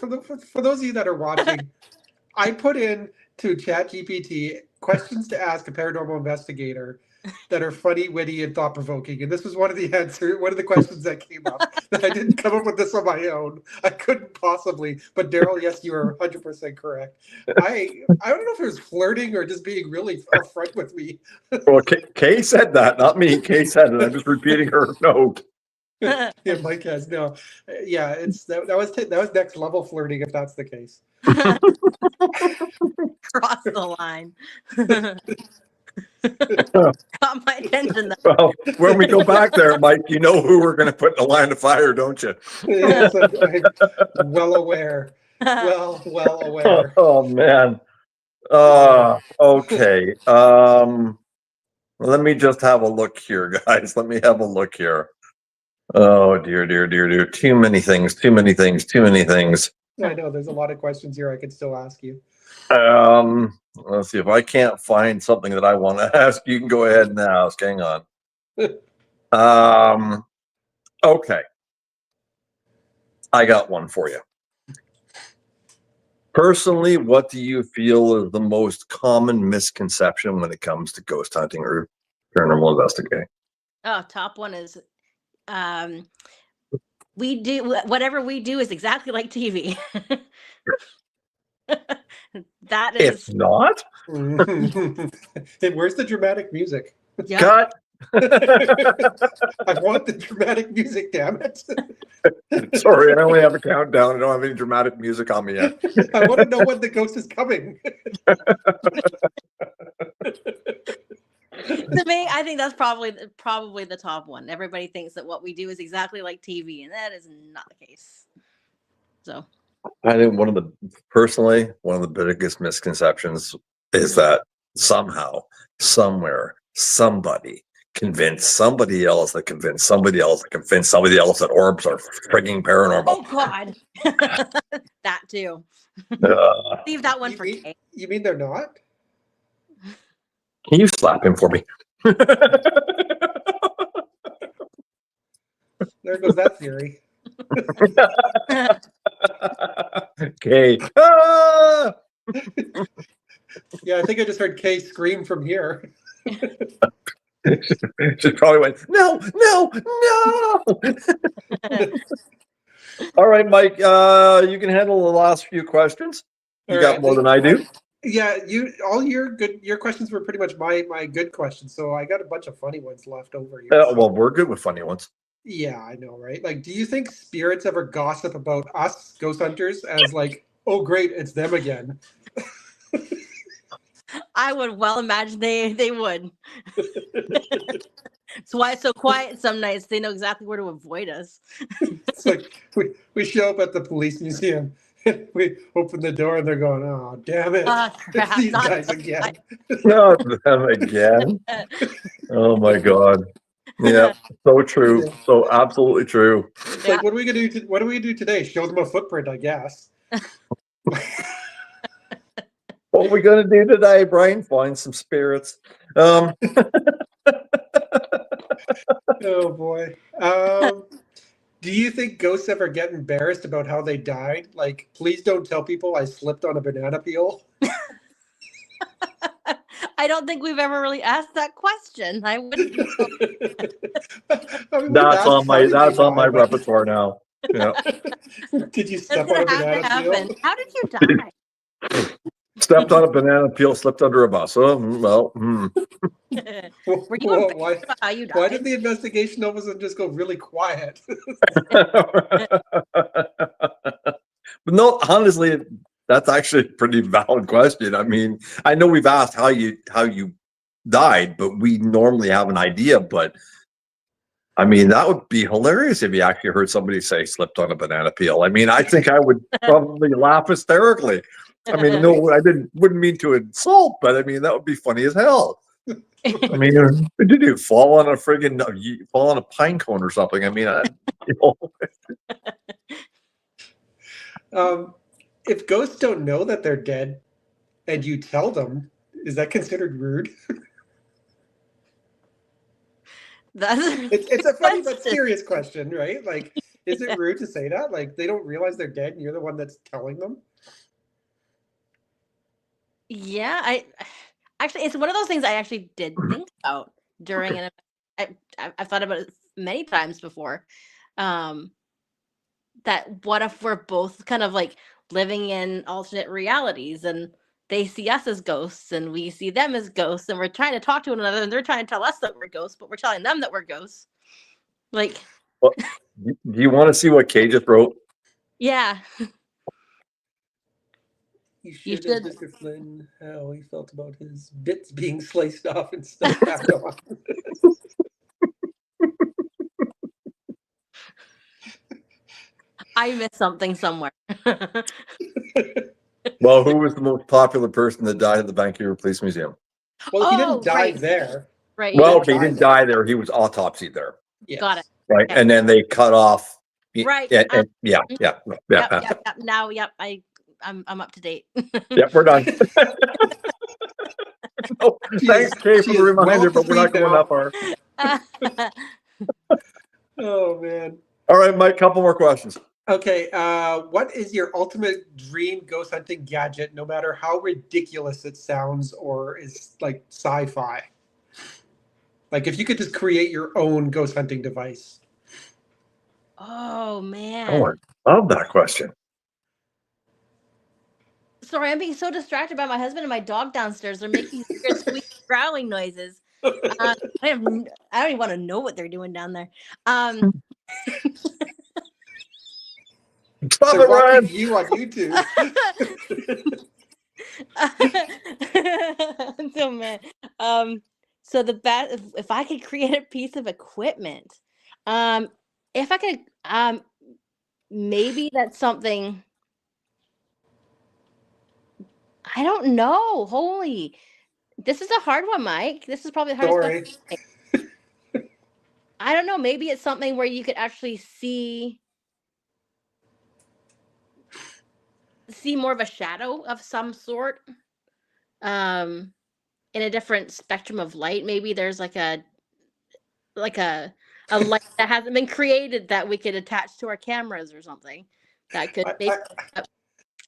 those of you that are watching, I put in to ChatGPT questions to ask a paranormal investigator, that are funny, witty, and thought provoking. And this was one of the questions that came up. That I didn't come up with this on my own. I couldn't possibly. But Daryl, yes, you are 100% correct. I don't know if it was flirting or just being really upfront with me. Well, Kay said that, not me. Kay said it. I'm just repeating her note. Yeah, Mike has no. Yeah, that was next level flirting if that's the case. Cross the line. Got my attention though. Well, when we go back there, Mike, you know who we're going to put in the line of fire, don't you? Yes, I'm well aware. Well aware. Oh man. Okay. Let me just have a look here, guys. Let me have a look here. Oh dear. Too many things. I know there's a lot of questions here I could still ask you. Let's see if I can't find something that I want to ask. You can go ahead and ask. Hang on. Okay. I got one for you. Personally, what do you feel is the most common misconception when it comes to ghost hunting or paranormal investigating? Oh, top one is we do whatever we do is exactly like TV. That is If not, Where's the dramatic music? yeah. cut. I want the dramatic music, damn it. Sorry, I only have a countdown. I don't have any dramatic music on me yet. I want to know when the ghost is coming. To me, I think that's probably the top one. Everybody thinks that what we do is exactly like TV, and that is not the case. So I think one of the biggest misconceptions is that somehow, somewhere, somebody convinced somebody else that convinced somebody else that convinced somebody else that orbs are frigging paranormal. oh God, that too. Leave that one for Kay. You mean they're not? Can you slap him for me? There goes that theory. Okay. Ah! Yeah, I think I just heard Kay scream from here. She probably went, no. All right, Mike, you can handle the last few questions. You All got right. more than I do. Yeah, your questions were pretty much my good questions. So I got a bunch of funny ones left over here. Well, we're good with funny ones. Yeah, I know, right? Like, do you think spirits ever gossip about us ghost hunters as like, oh great, it's them again? I would well imagine they would. That's why it's so quiet some nights. They know exactly where to avoid us. It's like we show up at the police museum. We open the door and they're going, oh damn it, it's these guys again. Not them again. Oh my God. Yeah, so true. So absolutely true. It's like, what are we gonna do? What do we do today? Show them a footprint, I guess. What are we gonna do today, Brian? Find some spirits. Oh boy. Do you think ghosts ever get embarrassed about how they died? Like, please don't tell people I slipped on a banana peel. I don't think we've ever really asked that question. I wouldn't. I mean, That's on my but- repertoire now. Yeah. Did you That's step on gonna a have to banana happen. peel? How did you die? Stepped on a banana peel, slipped under a bus. Oh, well. Were you Well, embarrassed about how you died? Why did the investigation all of a sudden just go really quiet? But no, honestly, that's actually a pretty valid question. I mean, I know we've asked how you died, but we normally have an idea. But I mean, that would be hilarious if you actually heard somebody say slipped on a banana peel. I mean, I think I would probably laugh hysterically. I mean, no, wouldn't mean to insult, but I mean, that would be funny as hell. I mean, what did you fall on a pine cone or something? I mean, If ghosts don't know that they're dead and you tell them, is that considered rude? It's a funny but serious question, right? Like, is it rude to say that? Like, they don't realize they're dead and you're the one that's telling them? Yeah, I actually, it's one of those things I actually did think about. during an I've thought about it many times before. That what if we're both kind of like living in alternate realities and they see us as ghosts and we see them as ghosts and we're trying to talk to one another and they're trying to tell us that we're ghosts, but we're telling them that we're ghosts. Like, Well, do you want to see what Kay just wrote? yeah. You You should have should. Mr. Flynn how he felt about his bits being sliced off and stuck back on. I missed something somewhere. Well, who was the most popular person that died at the Vancouver Police Museum? Well, he didn't Oh, die right. there. Right. Well, Yeah. okay, he didn't die there. He was autopsied there, Yes. Got it. right? Okay. And then they cut off. Right. Yeah, Yep. yeah. Now, I'm up to date. Yep, we're done. No, thanks, Kay, for the reminder, but we're not going that far. Oh man. All right, Mike, couple more questions. Okay. What is your ultimate dream ghost hunting gadget, no matter how ridiculous it sounds or is like sci-fi? Like if you could just create your own ghost hunting device. Oh man. Oh, I love that question. Sorry, I'm being so distracted by my husband and my dog downstairs. They're making weird squeaky growling noises. I don't even want to know what they're doing down there. Stop They're it, watching Ryan. you on YouTube. So man, so the best if I could create a piece of equipment, if I could, maybe that's something. I don't know. Holy, this is a hard one, Mike. This is probably the hardest question. I don't know. Maybe it's something where you could actually see more of a shadow of some sort. In a different spectrum of light. Maybe there's like a light that hasn't been created that we could attach to our cameras or something. That could make.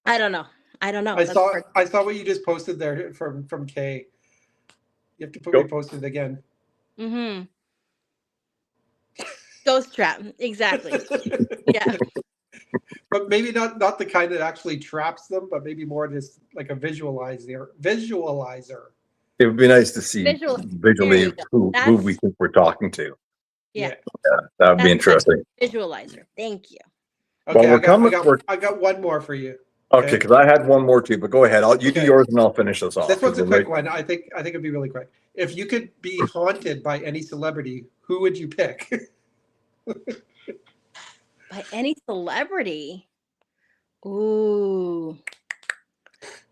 I don't know. I saw what you just posted there from Kay. You have to repost it again. Mm-hmm. Ghost trap, exactly. Yeah. But maybe not the kind that actually traps them, but maybe more just like a visualizer. It would be nice to see visually who we think we're talking to. Yeah. That would be interesting. Visualizer. Thank you. Okay, I got one more for you. Okay, because I had one more too, but go ahead. You do yours and I'll finish this off. This one's a quick one. I think it'd be really quick. If you could be haunted by any celebrity, who would you pick? By any celebrity? Ooh.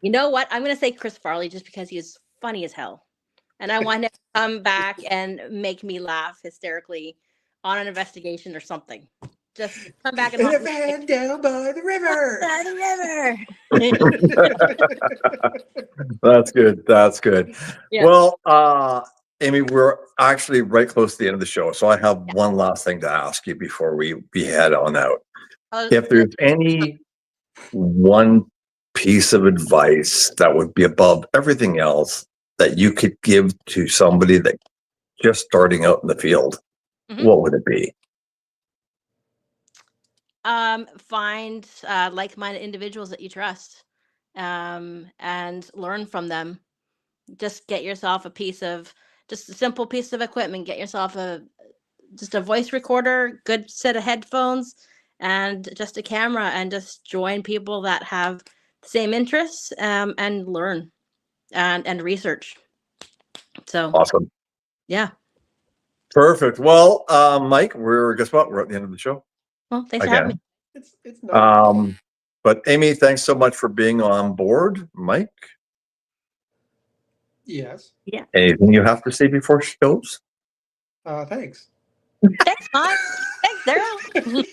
You know what? I'm going to say Chris Farley just because he is funny as hell. And I want him to come back and make me laugh hysterically on an investigation or something. Just come back and in a van down by the river. By the river. That's good. That's good. Yeah. Well, Amy, we're actually right close to the end of the show. So I have one last thing to ask you before we head on out. If there's any one piece of advice that would be above everything else that you could give to somebody that just starting out in the field, what would it be? Find like-minded individuals that you trust, and learn from them. Just get yourself just a simple piece of equipment. Get yourself just a voice recorder, good set of headphones, and just a camera, and just join people that have the same interests, and learn and research. So awesome. Yeah. Perfect. Well, Mike, guess what? We're at the end of the show. Well, thanks for having me. It's not. But Amy, thanks so much for being on board. Mike? Yes. Yeah. Anything you have to say before she goes? Thanks. Thanks, Mike. Thanks, Daryl.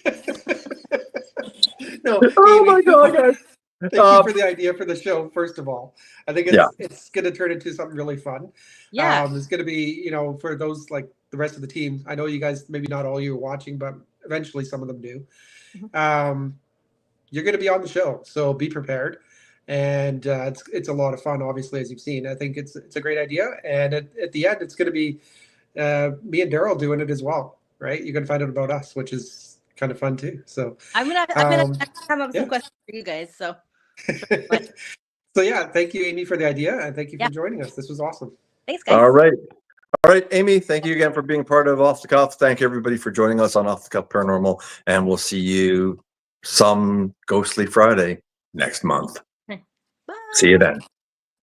No, oh my God, guys. Thank you for the idea for the show, first of all. I think it's going to turn into something really fun. Yeah. It's going to be, for those like the rest of the team. I know you guys, maybe not all you are watching, but eventually some of them do. You're going to be on the show, so be prepared. And it's a lot of fun, obviously, as you've seen. I think it's a great idea. And at the end, it's going to be me and Daryl doing it as well, right? You can find out about us, which is kind of fun too. So I'm gonna come up with some questions for you guys. So so yeah, thank you, Amy, for the idea, and thank you for Yeah. joining us. This was awesome. thanks, guys. All right. All right, Amy, thank you again for being part of Off the Cuff. Thank everybody for joining us on Off the Cuff Paranormal, and we'll see you some ghostly Friday next month. Bye. See you then.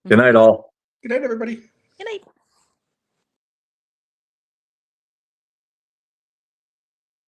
Good night, all. Good night, everybody. Good night.